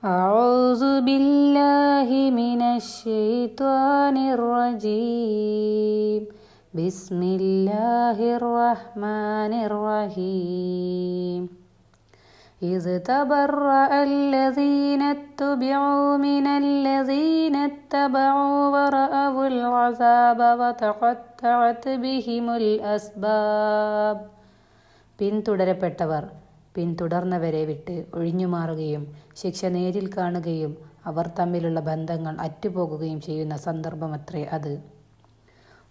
أعوذ بالله من الشيطان الرجيم بسم الله الرحمن الرحيم إذ تبرأ الذين اتبعوا من الذين اتبعوا ورأوا العذاب وتقطعت بهم الأسباب. പിന്തുടരപ്പെട്ടവർ പിന്തുടർന്നവരെ വിട്ട് ഒഴിഞ്ഞുമാറുകയും ശിക്ഷ നേരിൽ കാണുകയും അവർ തമ്മിലുള്ള ബന്ധങ്ങൾ അറ്റുപോകുകയും ചെയ്യുന്ന സന്ദർഭമത്രേ അത്.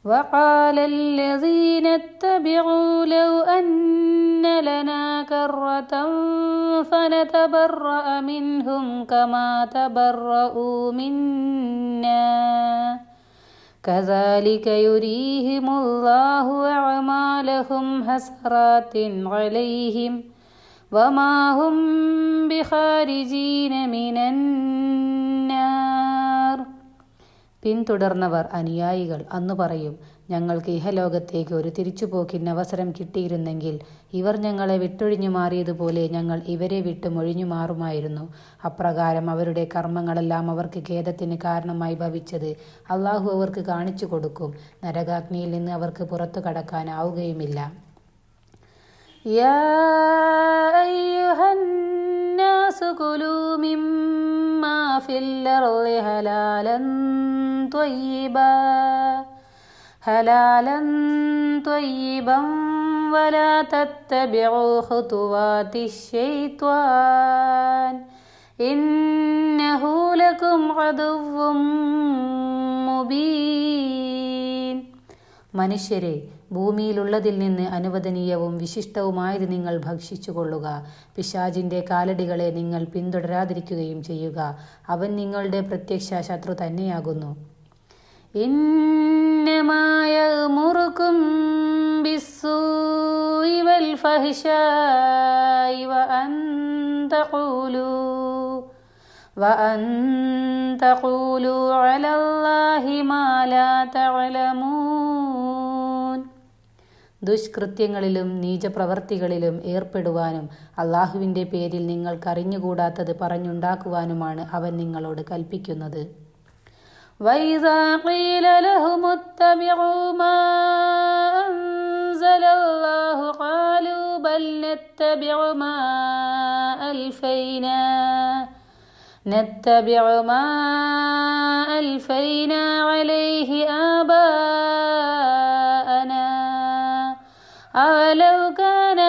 وقال الذين اتبعوا لو أن لنا كرة فنتبرأ منهم كما تبرؤوا منا كذلك يريهم الله أعمالهم حسرات عليهم وما هم بخارجين من النار. പിന്തുടർന്നവർ അനുയായികൾ അന്നു പറയും, ഞങ്ങൾക്ക് ഇഹലോകത്തേക്ക് ഒരു തിരിച്ചുപോക്കിന് അവസരം കിട്ടിയിരുന്നെങ്കിൽ ഇവർ ഞങ്ങളെ വിട്ടൊഴിഞ്ഞു മാറിയതുപോലെ ഞങ്ങൾ ഇവരെ വിട്ടും ഒഴിഞ്ഞു മാറുമായിരുന്നു. അപ്രകാരം അവരുടെ കർമ്മങ്ങളെല്ലാം അവർക്ക് ഖേദത്തിന് കാരണമായി ഭവിച്ചത് അള്ളാഹു അവർക്ക് കാണിച്ചു കൊടുക്കും. നരകാഗ്നിയിൽ നിന്ന് അവർക്ക് പുറത്തു കടക്കാനാവുകയുമില്ല. യാ അയ്യുഹന്നാസു കുലൂ മിമ്മാ ഫിൽ അർളി ഹലാലൻ ത്വയ്യിബൻ വലാ തത്തബിഉ ഖുതുവാതിശ് ശൈത്വാൻ ഇന്നഹു ലകും അദുവ്വും മുബീൻ. മനുഷ്യരെ, ഭൂമിയിലുള്ളതിൽ നിന്ന് അനുവദനീയവും വിശിഷ്ടവുമായത് നിങ്ങൾ ഭക്ഷിച്ചുകൊള്ളുക. പിശാചിൻ്റെ കാലടികളെ നിങ്ങൾ പിന്തുടരാതിരിക്കുകയും ചെയ്യുക. അവൻ നിങ്ങളുടെ പ്രത്യക്ഷ ശത്രു തന്നെയാകുന്നു. ഇന്നമാ യഅ്മുറുകും ബിസ്സൂഇ വൽ ഫഹ്ശാഇ വഅൻ തഖൂലൂ അലല്ലാഹി മാ ലാ തഅലമൂൻ. ദുഷ്കൃത്യങ്ങളിലും നീചപ്രവർത്തികളിലും ഏർപ്പെടുവാനും അള്ളാഹുവിൻ്റെ പേരിൽ നിങ്ങൾക്കറിഞ്ഞുകൂടാത്തത് പറഞ്ഞുണ്ടാക്കുവാനുമാണ് അവൻ നിങ്ങളോട് കൽപ്പിക്കുന്നത്. വൈദാ ഖീല ലഹും ഇത്തബിഉ മാ അൻസലല്ലാഹു ഖാലൂ ബൽ നത്തബിഉ മാ അൽഫൈനാ അലൈഹി ആബാഅനാ അവലൗ കാന